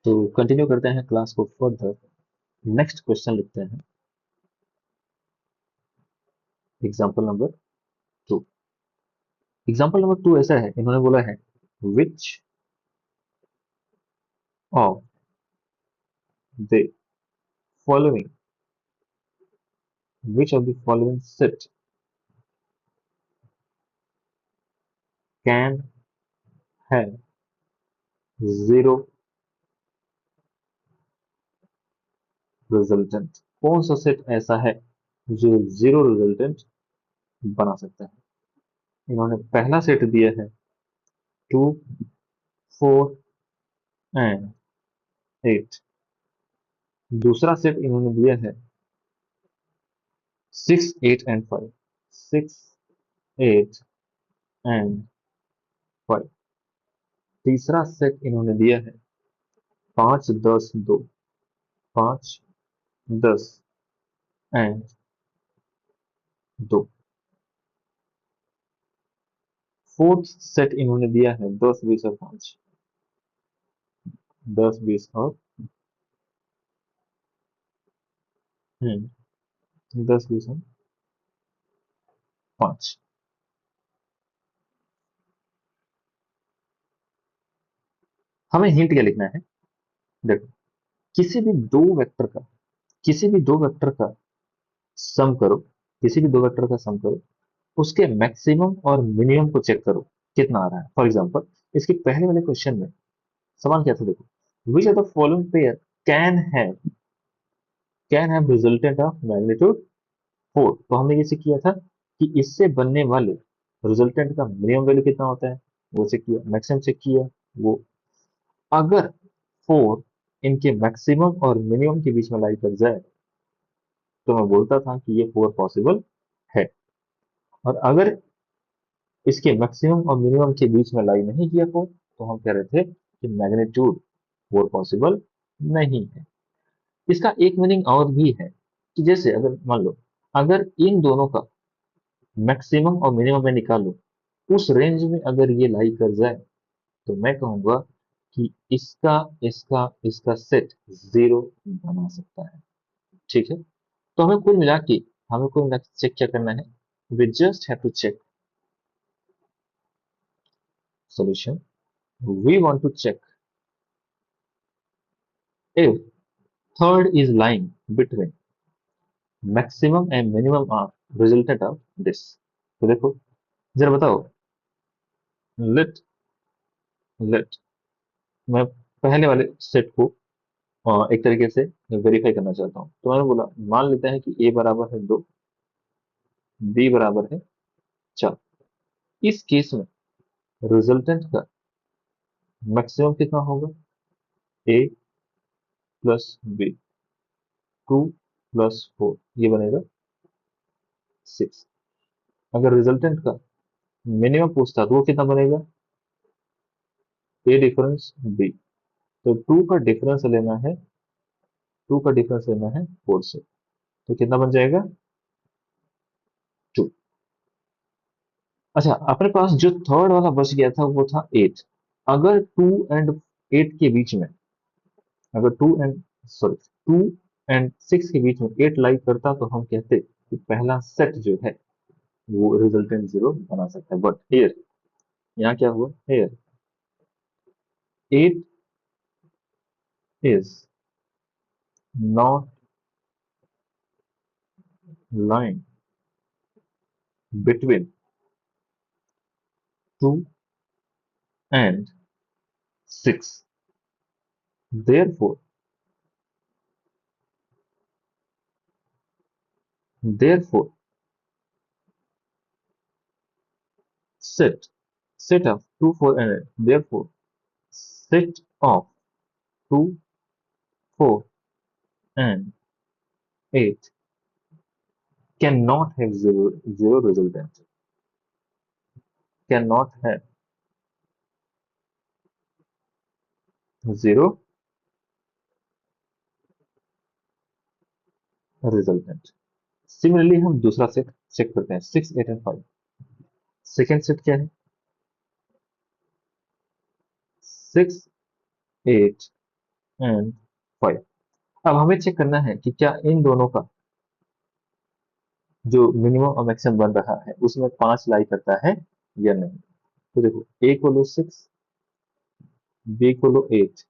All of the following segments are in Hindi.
तो कंटिन्यू करते हैं क्लास को फर्दर। नेक्स्ट क्वेश्चन लिखते हैं। Example number 2। एग्जाम्पल नंबर 2 ऐसा है, इन्होंने बोला है which of the following which of the following set can have zero resultant. कौन सा सेट ऐसा है जो जीरो रिजल्टेंट बना सकता है? इन्होंने पहला सेट दिया है 2, 4 एंड 8। दूसरा सेट इन्होंने दिया है 6, 8 एंड 5। 6, 8 एंड 5। तीसरा सेट इन्होंने दिया है 5, 10, 2। 5, 10 एंड 2। फोर्थ सेट इन्होंने दिया है 10, 20 और 5। 10, 20 और 10, 20 और 5। हमें हिंट क्या लिखना है? देखो, किसी भी दो वेक्टर का किसी भी दो वेक्टर का सम करो। किसी भी दो वेक्टर का सम करो, उसके मैक्सिमम और मिनिमम को चेक करो कितना आ रहा है। फॉर एग्जांपल, इसके पहले वाले क्वेश्चन में सवाल क्या था? देखो, which of the following pair can have resultant of magnitude 4। तो हमने ये चेक किया था कि इससे बनने वाले रिजल्टेंट का मिनिमम वैल्यू कितना होता है, वो चेक किया। मैक्सिमम चेक किया। वो अगर 4 इनके मैक्सिमम और मिनिमम के बीच में लाई कर जाए तो मैं बोलता था कि ये 4 पॉसिबल है। और अगर इसके मैक्सिमम और मिनिमम के बीच में लाई नहीं किया 4, तो हम कह रहे थे कि मैग्नीट्यूड 4 पॉसिबल नहीं है। इसका एक मीनिंग और भी है कि जैसे अगर मान लो, अगर इन दोनों का मैक्सिमम और मिनिमम में निकालो, उस रेंज में अगर ये लाई कर जाए, तो मैं कहूंगा कि इसका इसका इसका सेट जीरो बना सकता है। ठीक है। तो हमें कुल मिला के चेक क्या करना है? We just have to check solution. We want to check if third is lying between maximum and minimum of resultant of this. तो देखो, जरा बताओ। लेट लेट मैं पहले वाले सेट को एक तरीके से वेरीफाई करना चाहता हूँ। तो मैंने बोला, मान लेते हैं कि ए बराबर है 2, बी बराबर है 4। इस केस में रिजल्टेंट का मैक्सिमम कितना होगा? ए प्लस बी, 2 प्लस 4, ये बनेगा 6। अगर रिजल्टेंट का मिनिमम पूछता तो वो कितना बनेगा? ए डिफरेंस बी। तो 2 का डिफरेंस लेना है 4 से। तो कितना बन जाएगा? 2। अच्छा, अपने पास जो थर्ड वाला बच गया था वो था 8। अगर 2 एंड 8 के बीच में, अगर 2 एंड 6 के बीच में 8 लाई करता, तो हम कहते कि पहला सेट जो है वो रिजल्टेंट जीरो बना सकता है। बट हियर, यहाँ क्या हुआ? Here 8 is not lying between 2 and 6. Therefore, therefore, set set of 2, 4 and 8. Therefore, set of 2, 4 and 8 cannot have zero resultant. Cannot have zero resultant. Similarly, हम दूसरा सेट चेक करते हैं, 6, 8 एंड 5। सेकेंड सेट क्या है? 6, 8 एंड 5। अब हमें चेक करना है कि क्या इन दोनों का जो मिनिमम और मैक्सिमम बन रहा है उसमें 5 लाई करता है या नहीं। तो देखो ए को लो 6, बी को लो 8,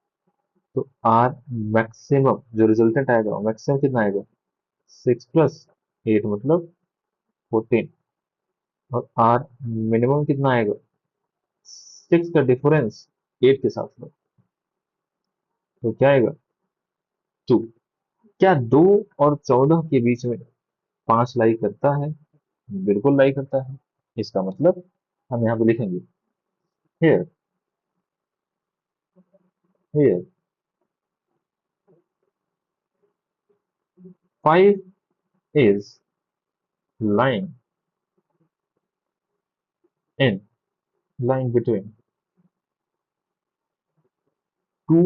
तो आर मैक्सिमम जो रिजल्टेंट आएगा मैक्सिमम कितना आएगा 6 प्लस 8 मतलब 14, और आर मिनिमम कितना आएगा 6 का डिफरेंस 8 के साथ में, तो क्या आएगा 2। क्या 2 और 14 के बीच में 5 लाई करता है, बिल्कुल लाई करता है। इसका मतलब हम यहाँ पे लिखेंगे here here 5 is lying in lying between 2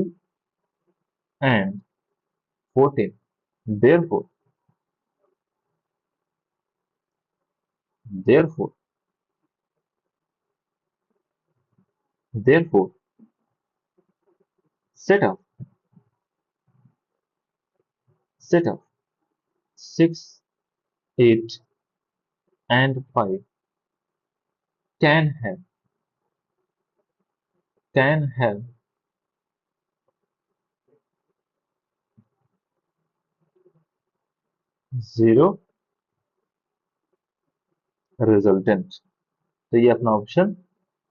and 14, therefore therefore therefore set up set up 6, 8 and 5 can have can have 0 resultant। तो ये अपना ऑप्शन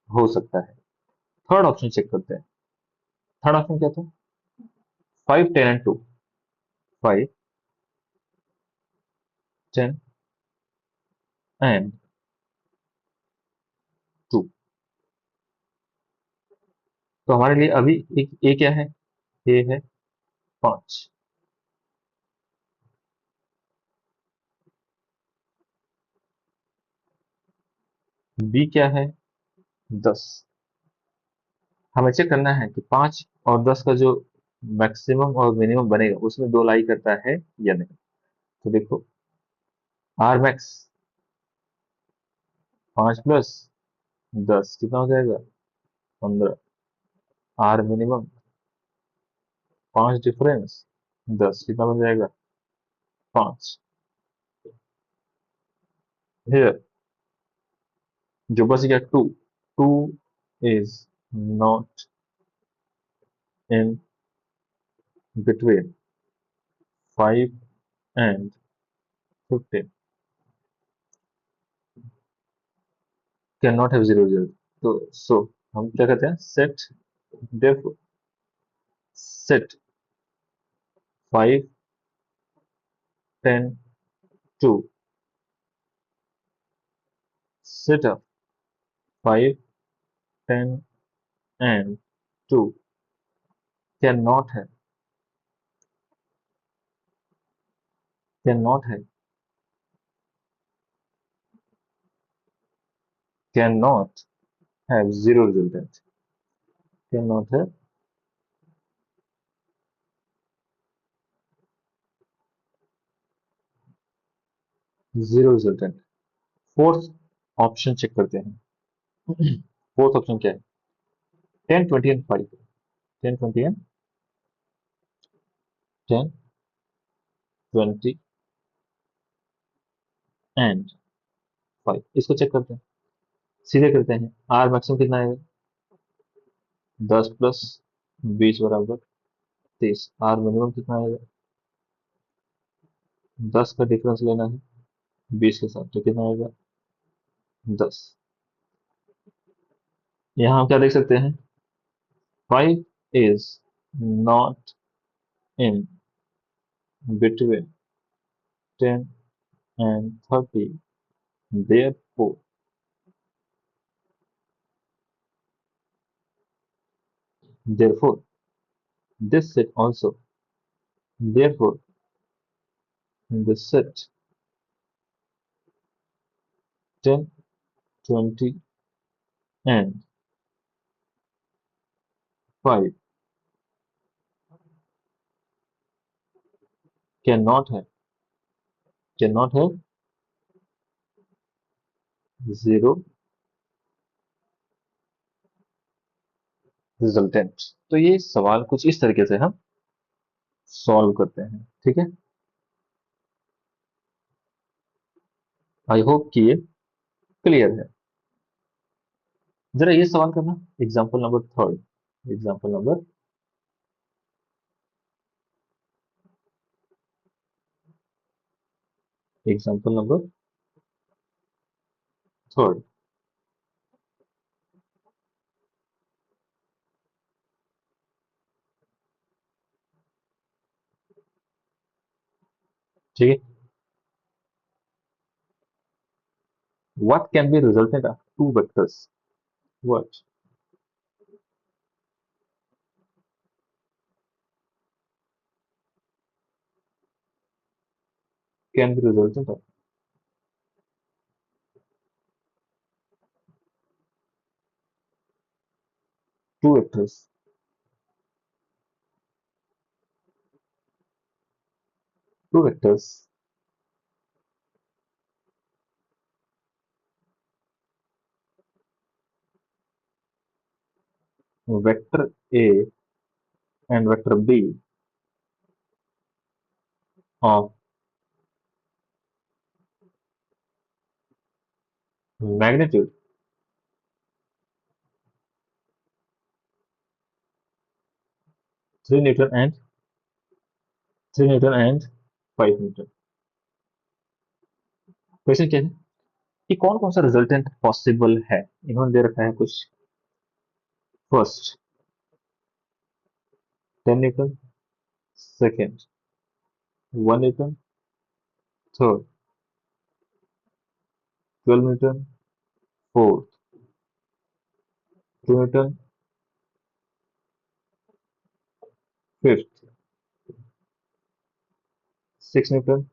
हो सकता है। थर्ड ऑप्शन चेक करते हैं। थर्ड ऑप्शन क्या था 5, 10 एंड 2। 5, 10 एंड 2। तो हमारे लिए अभी एक ए क्या है, ए है 5, बी क्या है 10। हमें चेक करना है कि 5 और 10 का जो मैक्सिमम और मिनिमम बनेगा उसमें 2 लाई करता है या नहीं। तो देखो आर मैक्स 5 प्लस 10 कितना हो जाएगा 15, आर मिनिमम 5 डिफरेंस 10 कितना बन जाएगा 5। हियर जो बच गया 2, 2 is not in between 5 and 15, can not have zero result. तो सो हम क्या कहते हैं set therefore set 5, 10, 2 set up 5, 10 and 2 cannot have cannot have cannot have zero resultant, cannot have zero resultant। Fourth option check करते हैं। फोर्थ ऑप्शन क्या है 10, 20 एंड 5। 10, 20 and 10, 20 and 5। इसको चेक करते हैं, सीधे करते हैं। आर मैक्सिमम कितना आएगा 10 प्लस 20 बराबर 30। आर मिनिमम कितना आएगा 10 का डिफरेंस लेना है 20 के साथ, तो कितना आएगा 10। यहाँ हम क्या देख सकते हैं 5 is not in between 10 and 30, therefore therefore this set also, therefore this set 10, 20 and 5 cannot have cannot have zero resultant। तो ये सवाल कुछ इस तरीके से हम सॉल्व करते हैं। ठीक है, आई होप कि ये क्लियर है। जरा ये सवाल करना, example number third, example number, example number third. ठीक है, what can be resultant of two vectors? What can be resultant of two vectors? Two vectors, vector A and vector B of magnitude 3 Newton and 3 Newton and 5 Newton। Question क्या है कि कौन कौन सा रिजल्टेंट पॉसिबल है। इन्होंने दे रखा है कुछ। First 10 Newton, second 1 Newton, third 12 Newton, fourth 2 Newton, fifth 6 Newton,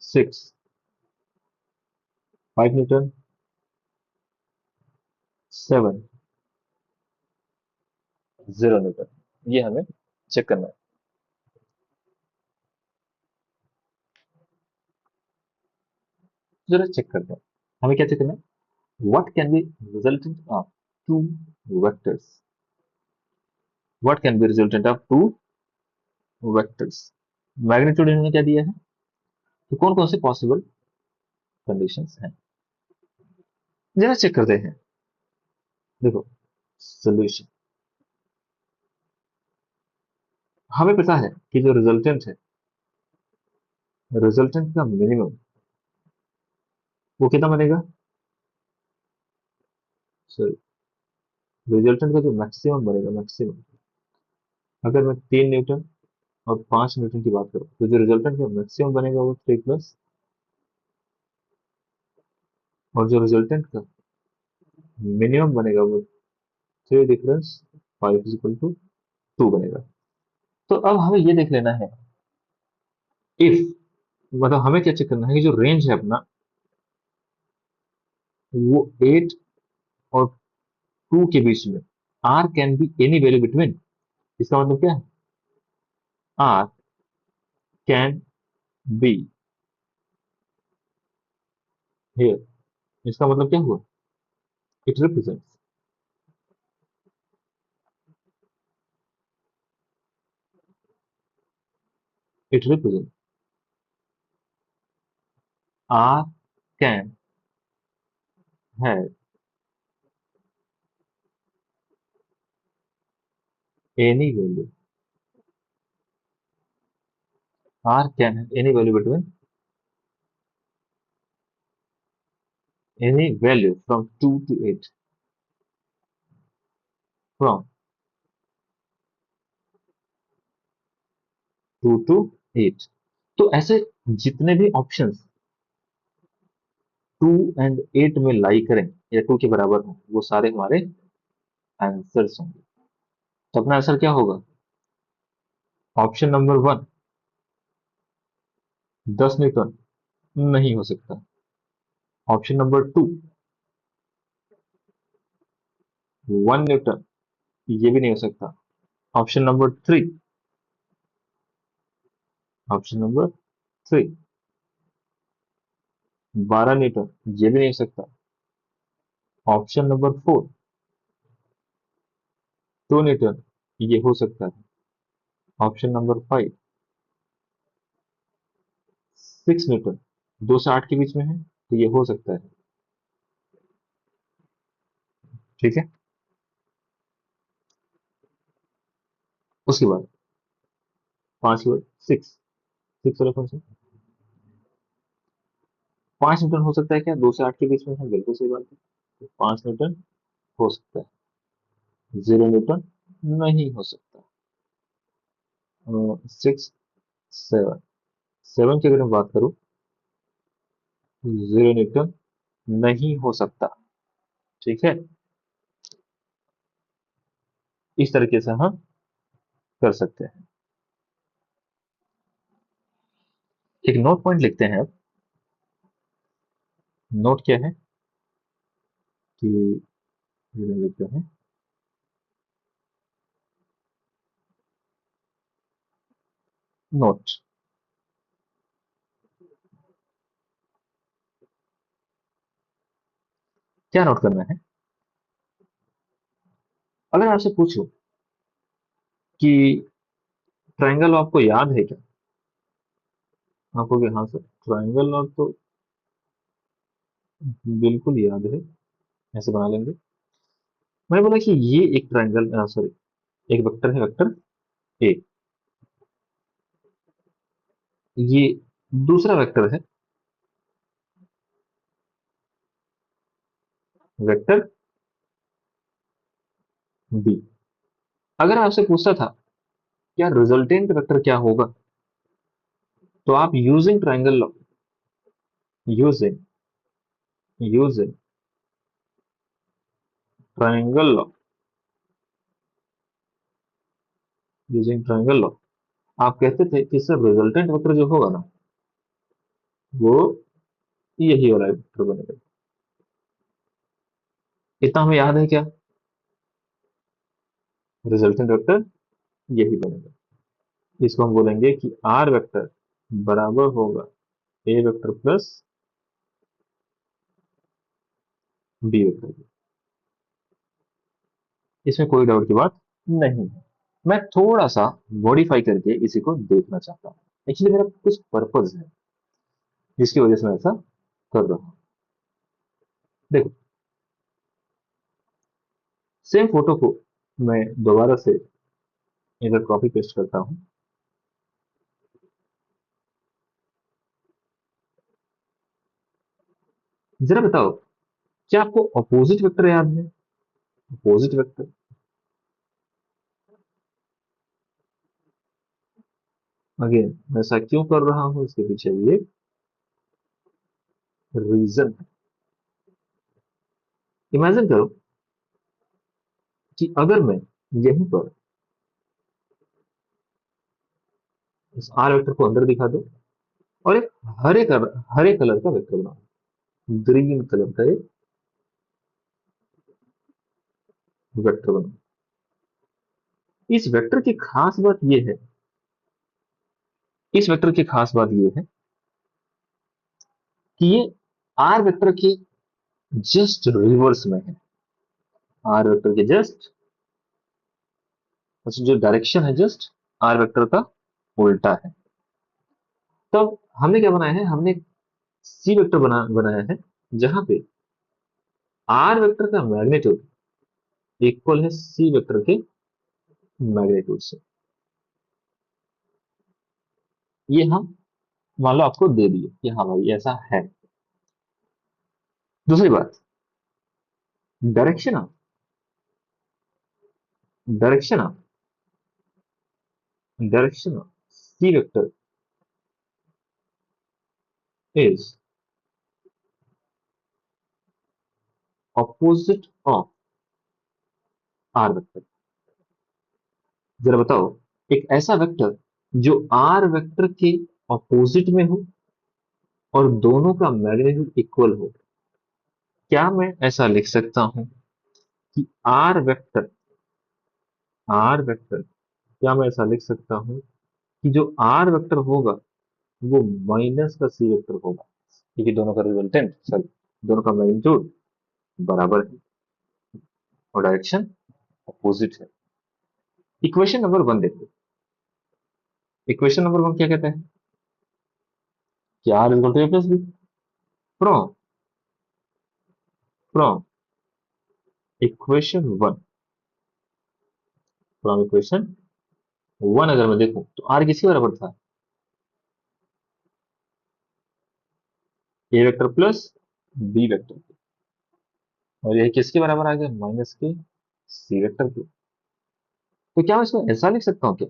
six 5 Newton, seven 0 Newton. ये हमें चेक करना है। जरा चेक करते हैं, हमें क्या चेक करना है। What can be resultant of two vectors? What can be resultant of two vectors? Magnitude इन्होंने क्या दिया है, तो कौन कौन से पॉसिबल कंडीशंस हैं, जरा चेक करते हैं। देखो, सोल्यूशन, हमें पता है कि जो रिजल्टेंट है, रिजल्टेंट का मिनिमम वो कितना बनेगा, सॉरी, रिजल्टेंट का जो मैक्सिमम बनेगा, मैक्सिमम, अगर मैं 3 न्यूटन और 5 न्यूटन की बात करूं, तो जो रिजल्टेंट का मैक्सिमम बनेगा वो 3 प्लस, और जो रिजल्टेंट का मिनिमम बनेगा वो 3 डिफरेंस 5 = 2 बनेगा। तो अब हमें ये देख लेना है, इफ, मतलब हमें क्या चेक करना है कि जो रेंज है अपना, वो 8 और 2 के बीच में, R can be any value between. इसका मतलब क्या है, आर कैन बी हियर। इसका मतलब क्या हुआ, it represent, it represent R can have any value, R can have any value between, any value from 2 to 8, from 2 to 8। तो ऐसे जितने भी ऑप्शंस 2 और 8 में लाई करें या 2 के बराबर हो, वो सारे हमारे आंसर्स होंगे। तो अपना आंसर क्या होगा, ऑप्शन नंबर 1 10 न्यूटन नहीं हो सकता, ऑप्शन नंबर 2 1 न्यूटन ये भी नहीं हो सकता, option number 3, option number 3 12 Newton ये भी नहीं हो सकता, ऑप्शन नंबर 4 2 न्यूटन, ये हो सकता है। ऑप्शन नंबर 5 6 न्यूटन, 2 से 8 के बीच में है तो ये हो सकता है। ठीक है। उसके बाद 5 6 6 वाला कौन सा? 5 न्यूटन हो सकता है क्या? 2 से 8 के बीच में है, बिल्कुल सही बात है। तो 5 न्यूटन हो सकता है, 0 न्यूटन नहीं हो सकता। 6 7 7 की अगर मैं बात करूं, 0 न्यूटन नहीं हो सकता। ठीक है। इस तरीके से हम कर सकते हैं। एक नोट पॉइंट लिखते हैं अब। नोट क्या है कि ये लिखते हैं नोट। क्या नोट करना है? अगर आपसे पूछूं कि ट्रायंगल आपको याद है क्या, आपको कि हाँ सर ट्रायंगल और तो बिल्कुल याद है, ऐसे बना लेंगे। मैंने बोला कि ये एक ट्रायंगल, सॉरी, एक वेक्टर है, वेक्टर ए। ये दूसरा वेक्टर है, वेक्टर बी। अगर आपसे पूछता था क्या रिजल्टेंट वेक्टर क्या होगा, तो आप using triangle law, using using triangle law, using triangle law, आप कहते थे कि सर रिजल्टेंट वेक्टर जो होगा ना, वो यही वाला वेक्टर बनेगा। इतना हमें याद है क्या? रिजल्टेंट वेक्टर यही बनेगा। इसको हम बोलेंगे कि आर वेक्टर बराबर होगा ए वेक्टर प्लस बी वेक्टर। इसमें कोई डाउट की बात नहीं है। मैं थोड़ा सा मॉडिफाई करके इसी को देखना चाहता हूँ। एक्चुअली मेरा कुछ पर्पज है जिसकी वजह से मैं ऐसा कर रहा हूँ। देखो, सेम फोटो को मैं दोबारा से इधर कॉपी पेस्ट करता हूँ। जरा बताओ, क्या आपको अपोजिट वेक्टर याद है? अपोजिट वेक्टर, अगेन मैं ऐसा क्यों कर रहा हूँ, इसके पीछे भी एक रीजन है। इमेजिन करो कि अगर मैं यहीं पर इस आर वेक्टर को अंदर दिखा दूं और एक हरे कलर का वेक्टर बनाऊं, ग्रीन कलर का एक वेक्टर बनाऊं। इस वेक्टर की खास बात यह है, इस वेक्टर की खास बात यह है कि ये आर वेक्टर के जस्ट रिवर्स में है। आर वेक्टर के जस्ट, जो डायरेक्शन है जस्ट आर वेक्टर का उल्टा है। तब हमने क्या बनाया है, हमने सी वेक्टर बनाया है, जहां पे आर वेक्टर का मैग्नीट्यूड इक्वल है सी वेक्टर के मैग्नीट्यूड से। ये हम मान लो आपको दे दिए कि हाँ भाई ऐसा है। दूसरी बात, direction of direction of direction of C vector is opposite of R vector. जरा बताओ, एक ऐसा वेक्टर जो आर वेक्टर के ऑपोजिट में हो और दोनों का मैग्नीट्यूड इक्वल हो, क्या मैं ऐसा लिख सकता हूं कि आर वेक्टर, क्या मैं ऐसा लिख सकता हूं कि जो आर वेक्टर होगा वो माइनस का सी वेक्टर होगा, क्योंकि दोनों का रिजल्टेंट, सॉरी, दोनों का मैग्नीट्यूड बराबर है और डायरेक्शन अपोजिट है। इक्वेशन नंबर वन देखो। इक्वेशन नंबर वन क्या कहता है कि R is equal to A plus B from from equation one. From equation one अगर मैं देखूं तो आर किसके बराबर था, A vector plus B vector, और यह किसके बराबर आ गया, माइनस के सी वेक्टर के। तो क्या मैं इसको ऐसा लिख सकता हूँ क्या,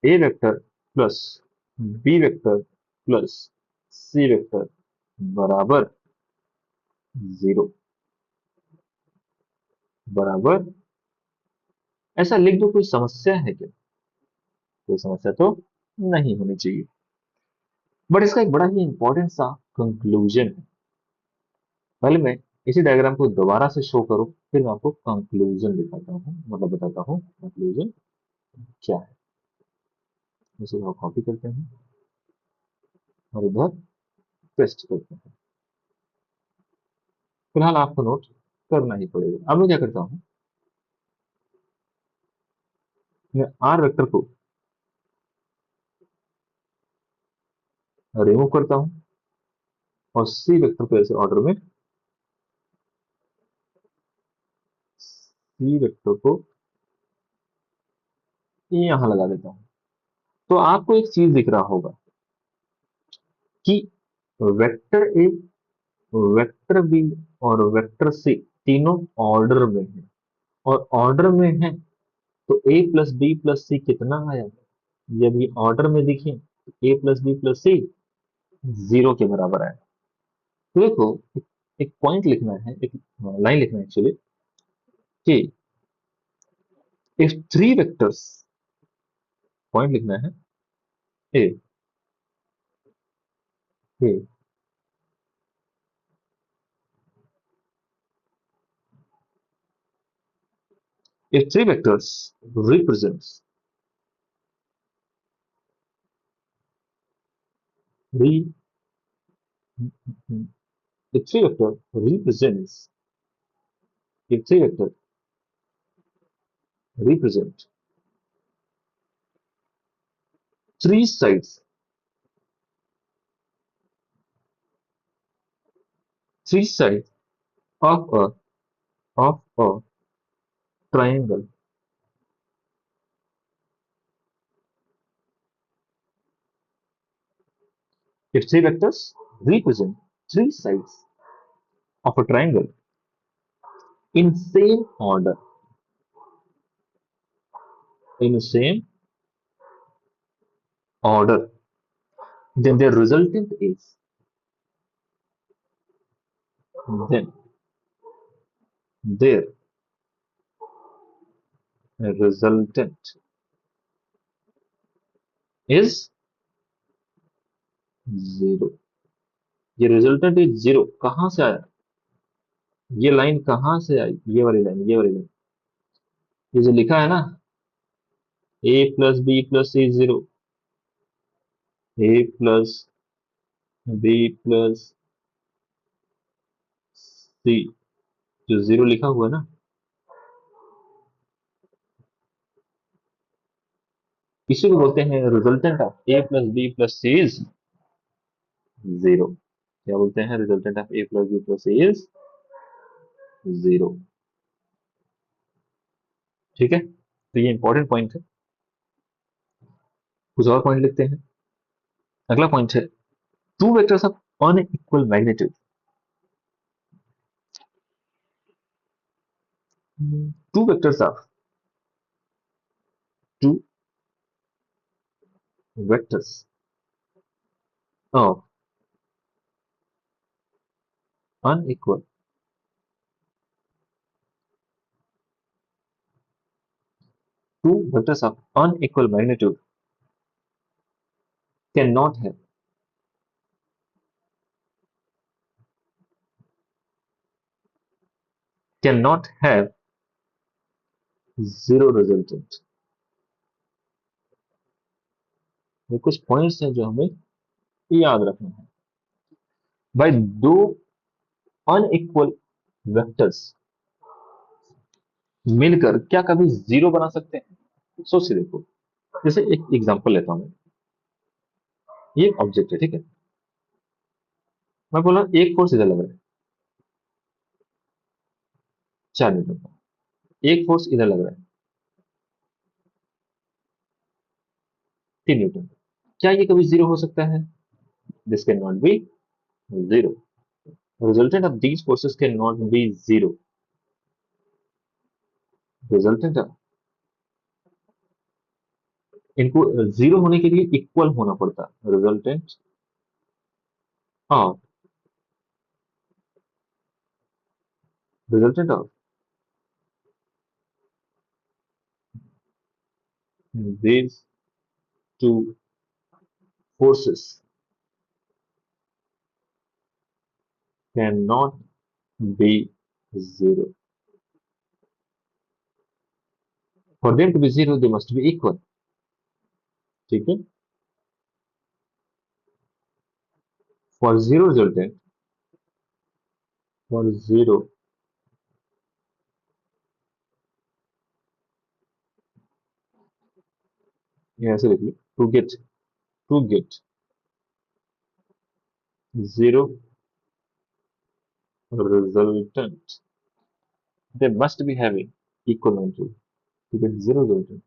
A vector plus B vector plus C vector बराबर जीरो, बराबर ऐसा लिख दो, कोई समस्या है क्या, कोई समस्या तो नहीं होनी चाहिए। बट इसका एक बड़ा ही इंपॉर्टेंट सा कंक्लूजन है। पहले मैं इसी डायग्राम को दोबारा से शो करूं, फिर मैं आपको कंक्लूजन दिखाता हूँ, मतलब बताता हूँ कंक्लूजन क्या है। इसे हम कॉपी करते हैं और इधर पेस्ट करते हैं। फिलहाल आपको नोट करना ही पड़ेगा। अब मैं क्या करता हूँ, मैं आर वेक्टर को रिमूव करता हूँ और सी वेक्टर को ऐसे ऑर्डर में, सी वेक्टर को यहां लगा देता हूँ। तो आपको एक चीज दिख रहा होगा कि वेक्टर ए, वेक्टर बी और वेक्टर सी तीनों ऑर्डर में है, और ऑर्डर में है तो ए प्लस बी प्लस सी कितना आया, जब ये ऑर्डर में दिखे तो ए प्लस बी प्लस सी जीरो के बराबर आया। तो देखो, एक पॉइंट लिखना है, एक लाइन लिखना है एक्चुअली, कि इफ थ्री वेक्टर्स, पॉइंट लिखना है ए ए if three vectors represents re if three vector represents if three vector represent three sides, three sides of a triangle, if three vectors represent three sides of a triangle in same order, in same order, then their resultant is, then their resultant is zero। ये रिजल्टेंट इज जीरो कहां से आया, ये लाइन कहां से आई, ये वाली लाइन, ये वाली लाइन, ये जो लिखा है ना, ए प्लस बी प्लस सी जीरो, ए प्लस बी प्लस सी, जो जीरो लिखा हुआ है ना, इसी को बोलते हैं resultant of A plus B plus C is zero. क्या बोलते हैं, resultant of A plus B plus C is zero. ठीक है, तो ये इंपॉर्टेंट पॉइंट है। कुछ और पॉइंट लिखते हैं। अगला पॉइंट है two vectors of unequal magnitude, two vectors of two vectors of unequal, two vectors of unequal magnitude cannot have, cannot have zero resultant। ये कुछ पॉइंट्स हैं जो हमें याद रखना है। भाई दो अनइक्वल वेक्टर्स मिलकर क्या कभी जीरो बना सकते हैं? सोच के देखो। जैसे एक एग्जांपल लेता हूं मैं। ये एक ऑब्जेक्ट है, ठीक है। मैं बोला एक फोर्स इधर लग रहा है 4 न्यूटन का, एक फोर्स इधर लग रहा है 3 न्यूटन। क्या ये कभी जीरो हो सकता है? This can not be zero. Resultant of these forces can not be zero. Resultant, इनको जीरो होने के लिए इक्वल होना पड़ता है। Resultant of, resultant of these two forces cannot be zero. For them to be zero, they must be equal. ठीक है। For zero resultant, for zero, ये ऐसे लिख लो, to get zero resultant, they must be having equal magnitude. To get zero resultant,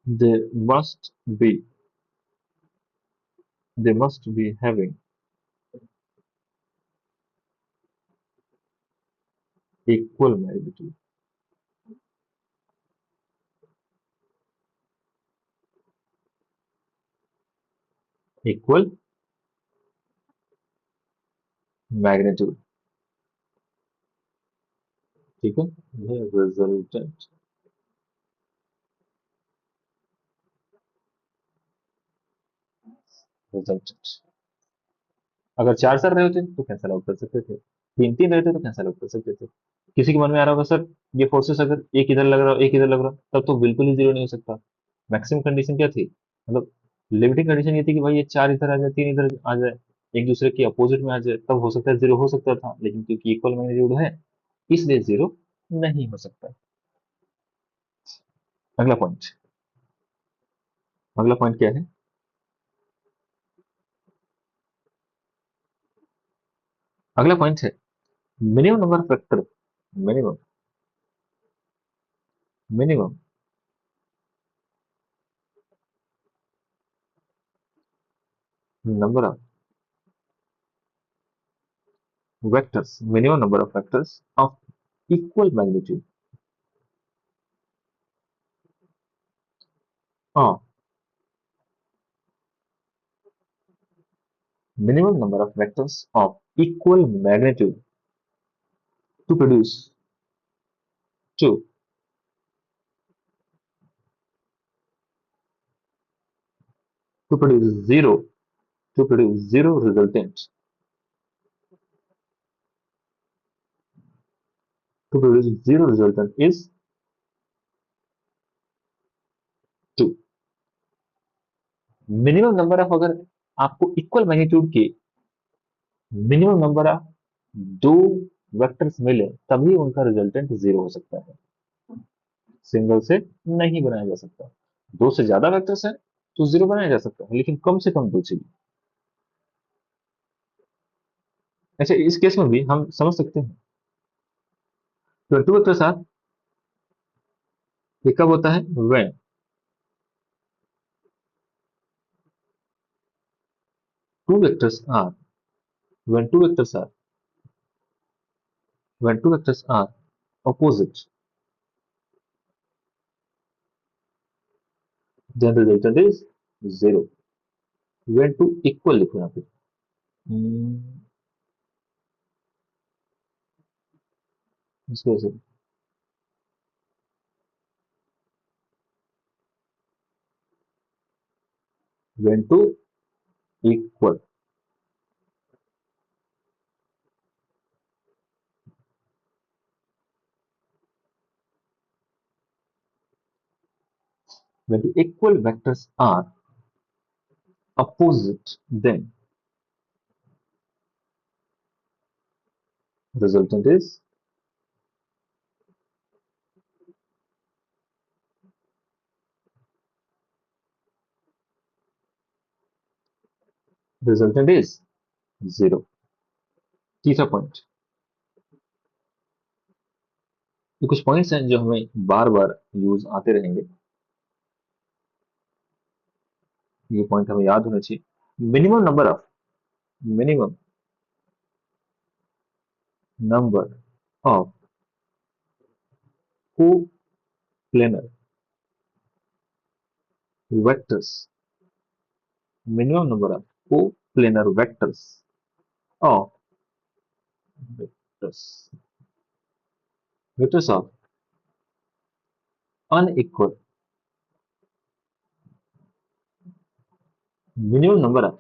they must be they must be having equal magnitude. Equal magnitude, ठीक है। ये रिजल्टेंट, रिजल्टेंट। अगर 4 सर रहे होते तो कैंसल आउट कर सकते थे, 3-3 रहते तो कैंसल आउट कर सकते थे। किसी के मन में आ रहा होगा सर ये फोर्सेस अगर एक इधर लग रहा हो एक इधर लग रहा हो तब तो बिल्कुल ही जीरो नहीं हो सकता। मैक्सिमम कंडीशन क्या थी, मतलब लिमिटिंग कंडीशन ये थी कि भाई ये 4 इधर आ जाए 3 इधर आ जाए, एक दूसरे के अपोजिट में आ जाए, तब हो सकता है जीरो हो सकता था, लेकिन क्योंकि इक्वल मैग्नीट्यूड है इसलिए जीरो नहीं हो सकता। अगला पॉइंट, अगला पॉइंट क्या है? अगला पॉइंट है minimum number of vector, minimum minimum number of vectors, minimum number of vectors of equal magnitude of, minimum number of vectors of equal magnitude to produce to to produce zero to produce zero resultant, to produce zero resultant is 2। Minimum number of, अगर आपको इक्वल मैग्नीट्यूड के मिनिमम नंबर ऑफ दो वेक्टर्स मिले तभी उनका रिजल्टेंट जीरो हो सकता है, सिंगल से नहीं बनाया जा सकता। दो से ज्यादा वेक्टर्स हैं तो जीरो बनाया जा सकता है, लेकिन कम से कम दो चाहिए। अच्छा, इस केस में भी हम समझ सकते हैं तो टू वेक्टर साथ ये कब होता है? when two vectors are when two vectors are when two vectors are opposite, then the resultant is zero। when two equal लिखो यहाँ पे। हम्म, इसको ऐसे when two equal, when two equal vectors are opposite, then resultant is 0. तीसरा पॉइंट, ये कुछ पॉइंट्स हैं जो हमें बार बार यूज आते रहेंगे, ये पॉइंट हमें याद होना चाहिए। मिनिमम नंबर ऑफ को planar vectors, minimum number of coplanar of vectors vectors of unequal minimum number of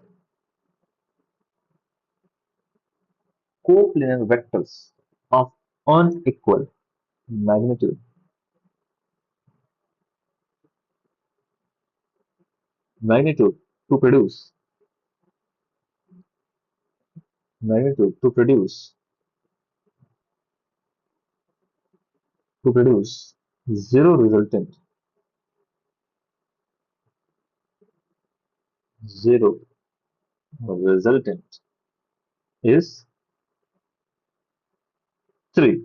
coplanar vectors of unequal magnitude magnitude to produce magnitude to produce zero zero resultant is 3।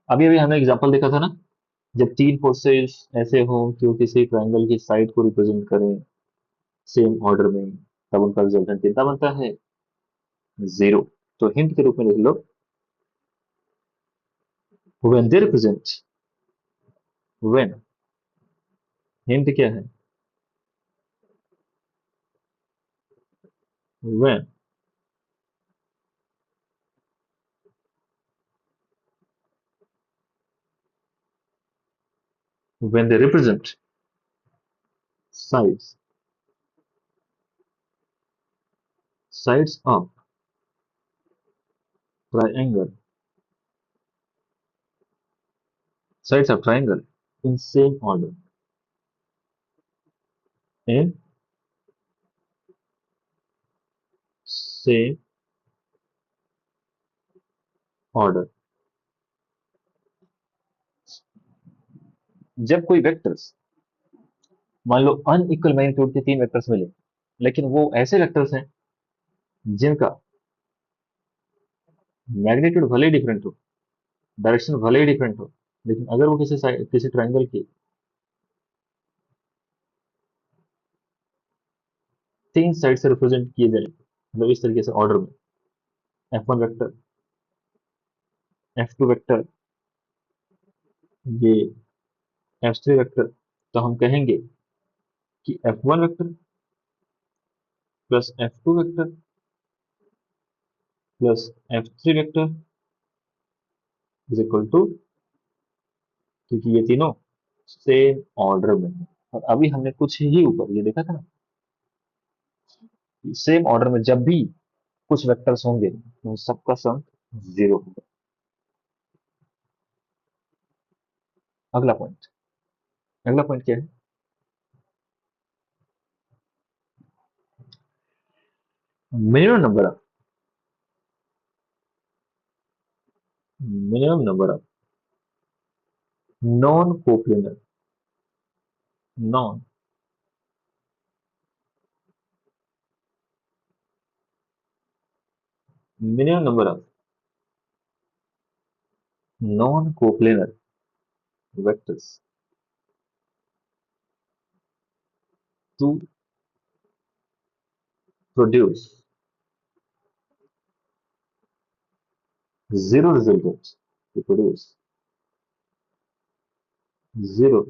अभी अभी हमने एग्जांपल देखा था ना, जब तीन फोर्सेस ऐसे हो कि वो किसी ट्रायंगल की साइड को रिप्रेजेंट करें सेम ऑर्डर में, तब उनका रिजल्टेंट कितना बनता है, 0। तो हिंट के रूप में लिख लो, when they represent, when, hint क्या है, when when they represent sides of triangle, sides of triangle in same order, in same order, जब कोई वेक्टर्स, मान लो अनइक्वल मैग्नीट्यूड के तीन वेक्टर्स मिले, लेकिन वो ऐसे वेक्टर्स हैं जिनका मैग्नीट्यूड भले ही डिफरेंट हो, डायरेक्शन भले ही डिफरेंट हो, लेकिन अगर वो किसी ट्रायंगल की तीन साइड से रिप्रेजेंट किए जाए, मतलब इस तरीके से ऑर्डर में, F1 वेक्टर, F2 वेक्टर, ये F3 वेक्टर, तो हम कहेंगे कि F1 vector plus F2 vector plus F3 vector is equal to, क्योंकि ये तीनों सेम ऑर्डर में है। और अभी हमने कुछ ही ऊपर ये देखा था ना, सेम ऑर्डर में जब भी कुछ वेक्टर्स होंगे तो उन सबका सम 0 होगा। अगला पॉइंट, अगला पॉइंट क्या है, minimum number of minimum number of non coplanar non minimum number of non coplanar vectors to produce zero resultant, to produce zero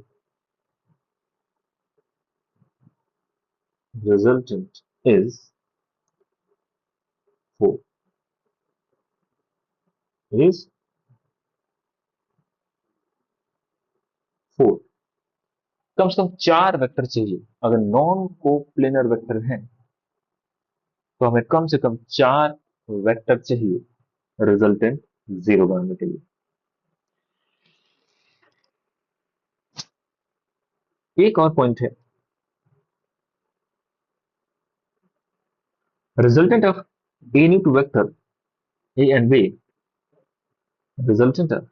resultant is 4, is 4। कम से कम 4 वेक्टर चाहिए, अगर नॉन कोप्लेनर वेक्टर हैं तो हमें कम से कम 4 वेक्टर चाहिए रिजल्टेंट 0 बनाने के लिए। एक और पॉइंट है, Resultant of any two vector a and b, resultant of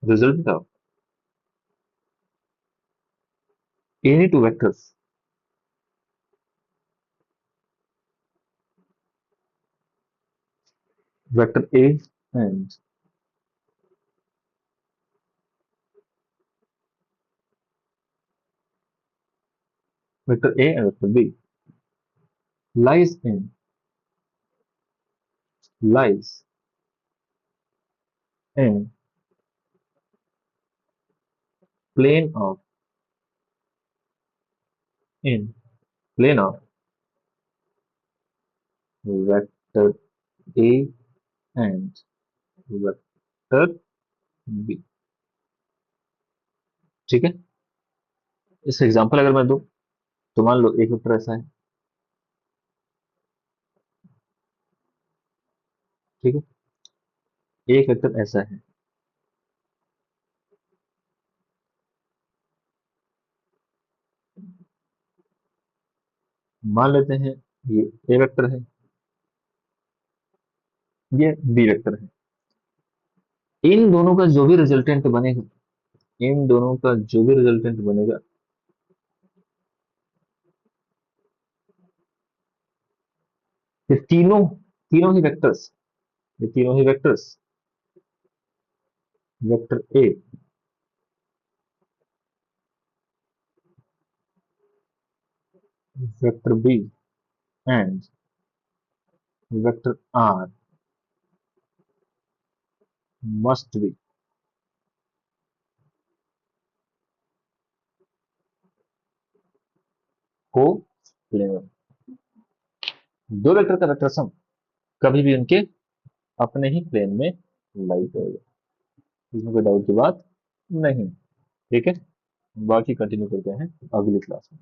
resultant of any two vectors, vector a and vector a and vector b lies in lies in plane of in plane of vector a and vector B. ठीक है, इस एग्जांपल अगर मैं दूं तो मान लो एक वेक्टर ऐसा है। ठीक है, एक वेक्टर ऐसा है, मान लेते हैं ये ए वेक्टर है, ये बी वेक्टर है। इन दोनों का जो भी रिजल्टेंट बनेगा, इन दोनों का जो भी रिजल्टेंट बनेगा, ये तीनों तीनों ही वेक्टर्स, ये तीनों ही vectors, vector A, vector B and vector are must be coplanar. दो वेक्टर का वेक्टर सम कभी भी उनके अपने ही प्लेन में लाई करेगा, इसमें कोई डाउट की बात नहीं। ठीक है, बाकी कंटिन्यू करते हैं अगली क्लास में।